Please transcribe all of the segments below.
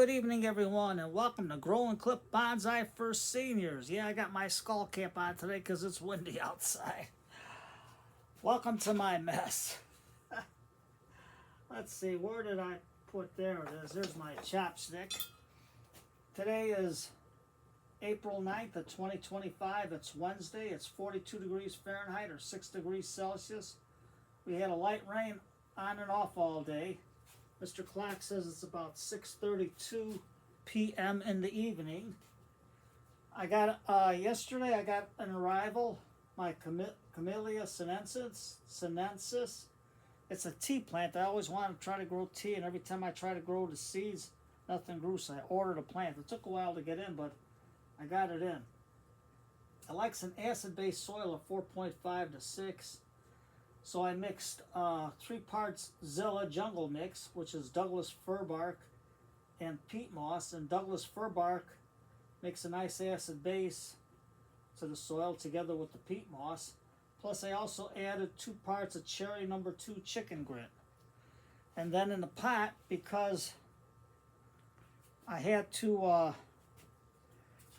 Good evening, everyone, and welcome to Grow and Clip Bonsai for Seniors. Yeah, I got my skull cap on today because it's windy outside. Welcome to my mess. Let's see, where did I put, there it is. There's my chopstick. Today is April 9th of 2025. It's Wednesday. It's 42 degrees Fahrenheit or 6 degrees Celsius. We had a light rain on and off all day. Mr. Clock says it's about 6:32 p.m. in the evening. I got yesterday. I got an arrival. My Camellia Sinensis. It's a tea plant. I always wanted to try to grow tea, and every time I try to grow the seeds, nothing grew. So I ordered a plant. It took a while to get in, but I got it in. It likes an acid-based soil of 4.5 to 6. So I mixed 3 parts Zilla Jungle Mix, which is Douglas fir bark and peat moss. And Douglas fir bark makes a nice acid base to the soil together with the peat moss. Plus I also added 2 parts of cherry number 2 chicken grit. And then in the pot, because I had to, I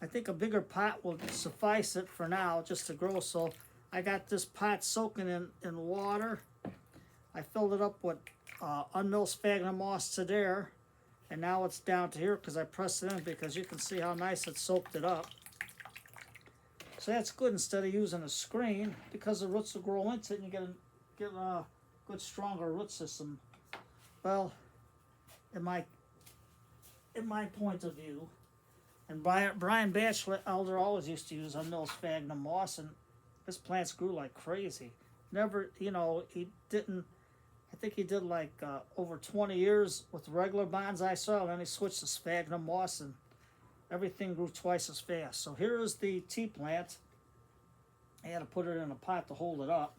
think a bigger pot will suffice it for now just to grow. So I got this pot soaking in water. I filled it up with unmilled sphagnum moss to there, and now it's down to here because I pressed it in, because you can see how nice it soaked it up. So that's good instead of using a screen, because the roots will grow into it and you get a good stronger root system. Well, in my point of view, and Brian Batchelor Elder always used to use unmilled sphagnum moss, and his plants grew like crazy. Never, he didn't, I think he did like over 20 years with regular bonsai soil, and then he switched to sphagnum moss, and everything grew twice as fast. So here is the tea plant. I had to put it in a pot to hold it up.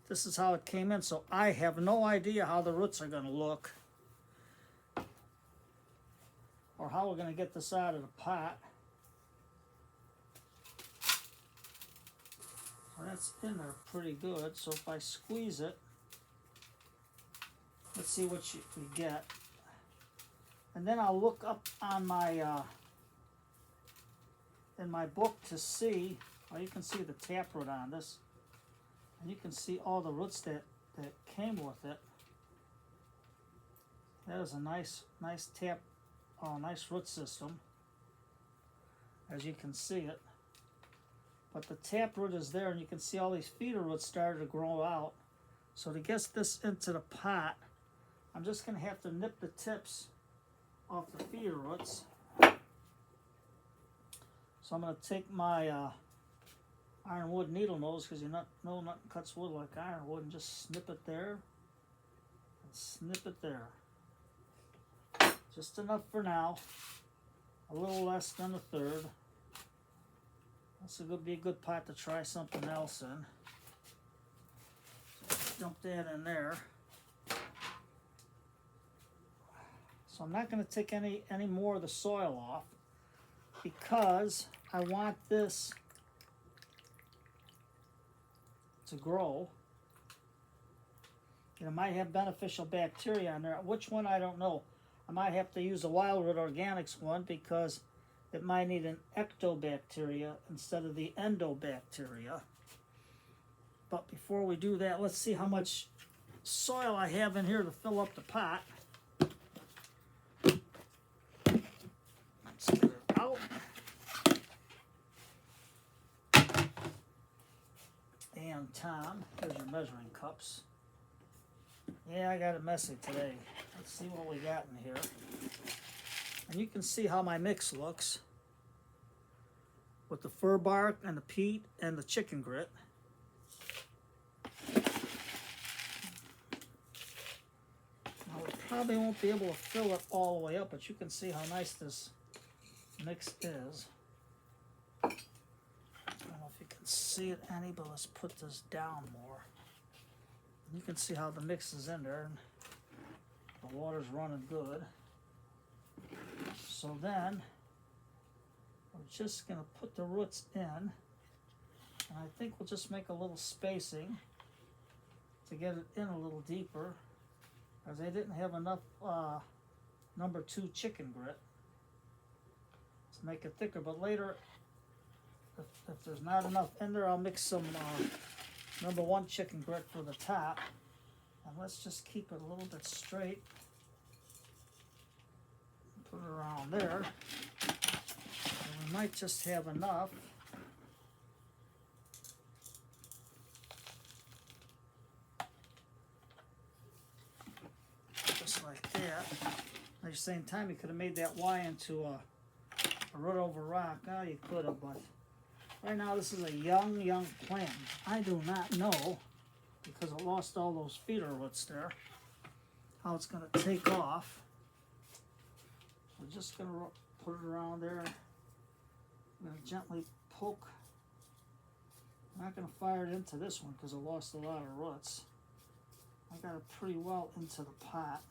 This is how it came in, so I have no idea how the roots are going to look, or how we're going to get this out of the pot. Well, that's in there pretty good. So if I squeeze it, let's see what we get. And then I'll look up on my in my book to see. Well, you can see the taproot on this, and you can see all the roots that came with it. That is a nice nice root system, as you can see it. But the taproot is there, and you can see all these feeder roots started to grow out. So to get this into the pot, I'm just going to have to nip the tips off the feeder roots. So I'm going to take my ironwood needle nose, because you know nothing cuts wood like ironwood, and just snip it there, and snip it there. Just enough for now, a little less than a third. This would be a good pot to try something else in. So dump that in there. So I'm not going to take any more of the soil off, because I want this to grow. It might have beneficial bacteria in there. Which one, I don't know. I might have to use a Wildwood Organics one, because it might need an ectobacteria instead of the endobacteria. But before we do that, let's see how much soil I have in here to fill up the pot. Let's get it out. And Tom, here's your measuring cups. Yeah, I got it messy today. Let's see what we got in here. And you can see how my mix looks with the fir bark and the peat and the chicken grit. Now we probably won't be able to fill it all the way up, but you can see how nice this mix is. I don't know if you can see it any, but let's put this down more. You can see how the mix is in there, and the water's running good. So then we're just going to put the roots in, and I think we'll just make a little spacing to get it in a little deeper, because I didn't have enough number 2 chicken grit to make it thicker. But later, if there's not enough in there, I'll mix some number 1 chicken grit for the top. And let's just keep it a little bit straight. Put it around there. And we might just have enough. Just like that. At the same time, you could have made that Y into a root over rock. Oh, you could have, but right now this is a young plant. I do not know, because it lost all those feeder roots there, how it's going to take off. We're just going to put it around there. I'm going to gently poke. I'm not going to fire it into this one because it lost a lot of roots. I got it pretty well into the pot.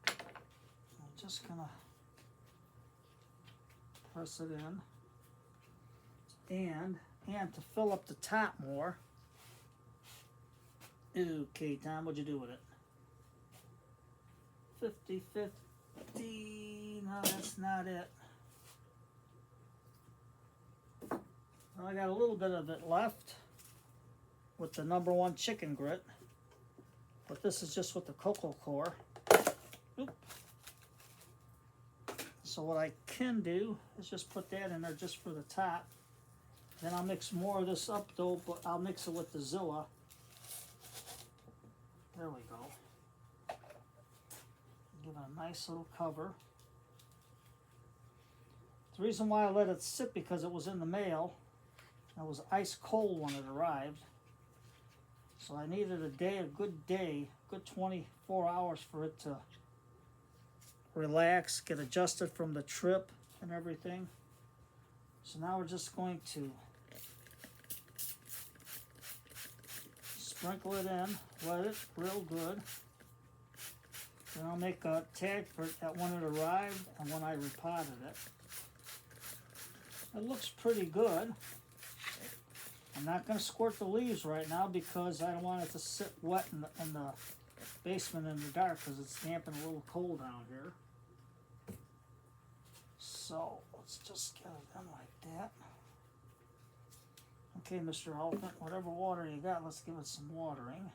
I'm just going to press it in. And to fill up the top more. Okay, Tom, what'd you do with it? 50-50. No, that's not it. Well, I got a little bit of it left with the number 1 chicken grit. But this is just with the cocoa core. Oop. So what I can do is just put that in there just for the top. Then I'll mix more of this up though, but I'll mix it with the Zilla. There we go. Give it a nice little cover. The reason why I let it sit because it was in the mail. It was ice cold when it arrived. So I needed a good 24 hours for it to relax, get adjusted from the trip and everything. So now we're just going to sprinkle it in, wet it real good. Then I'll make a tag for it at when it arrived and when I repotted it. It looks pretty good. I'm not going to squirt the leaves right now because I don't want it to sit wet in the basement in the dark because it's damp and a little cold down here. So let's just get it done like that. Okay, Mr. Elephant, whatever water you got, let's give it some watering.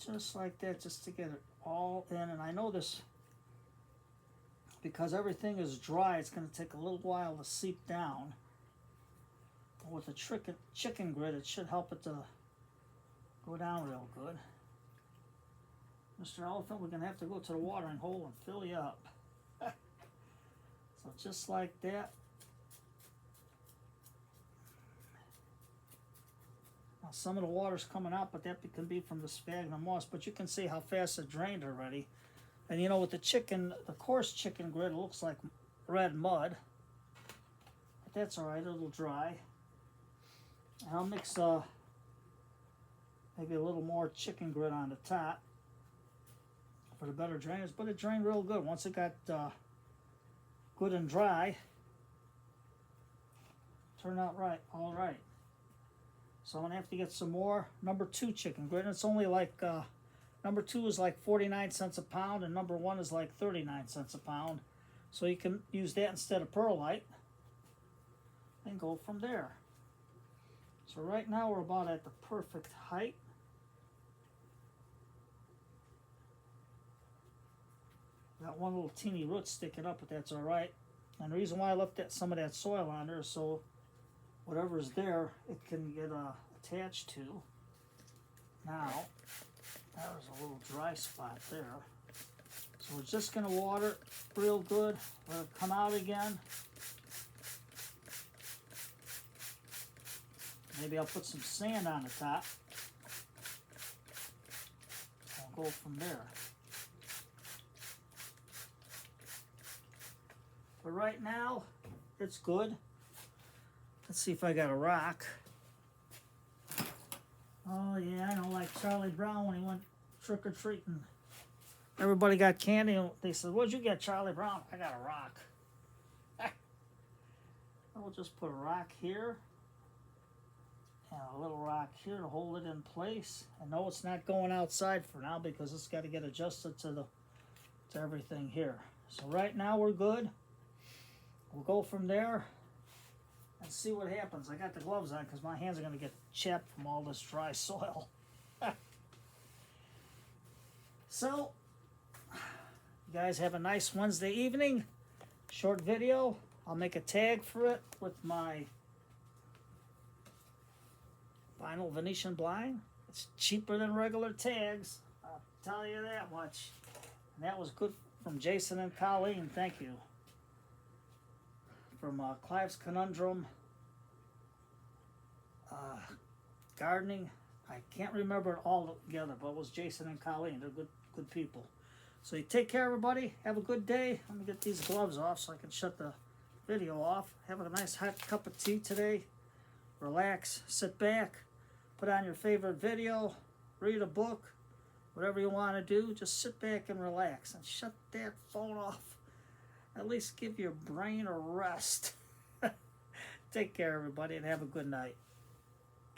Just like that, just to get it all in. And I know this, because everything is dry, it's going to take a little while to seep down. But with the chicken grit, it should help it to go down real good. Mr. Elephant, we're going to have to go to the watering hole and fill you up. So just like that. Now some of the water's coming out, but that can be from the sphagnum moss. But you can see how fast it drained already. And you know, with the coarse chicken grit, it looks like red mud. But that's all right, it'll dry. And I'll mix maybe a little more chicken grit on the top for the better drainage. But it drained real good. Once it got good and dry, turned out right, all right. So I'm gonna have to get some more number 2 chicken grit. And it's only like number 2 is like 49 cents a pound, and number 1 is like 39 cents a pound. So you can use that instead of perlite and go from there. So right now we're about at the perfect height. Got one little teeny root sticking up, but that's all right. And the reason why I left some of that soil on there is so whatever's there, it can get attached to. Now, there's a little dry spot there. So we're just going to water it real good, let it come out again. Maybe I'll put some sand on the top. I'll go from there. But right now, it's good. Let's see if I got a rock. Oh yeah, I know, like Charlie Brown when he went trick-or-treating. Everybody got candy, and they said, "What'd you get, Charlie Brown?" "I got a rock." We'll just put a rock here. And a little rock here to hold it in place. I know it's not going outside for now because it's got to get adjusted to everything here. So right now we're good. We'll go from there and see what happens. I got the gloves on because my hands are going to get chapped from all this dry soil. So, you guys have a nice Wednesday evening. Short video. I'll make a tag for it with my vinyl Venetian blind. It's cheaper than regular tags. I'll tell you that much. And that was good from Jason and Colleen. Thank you. From Clive's Conundrum Gardening. I can't remember it all together, but it was Jason and Colleen. They're good people. So you take care, everybody. Have a good day. Let me get these gloves off so I can shut the video off. Have a nice hot cup of tea today. Relax, sit back, put on your favorite video, read a book, whatever you want to do. Just sit back and relax and shut that phone off. At least give your brain a rest. Take care, everybody, and have a good night.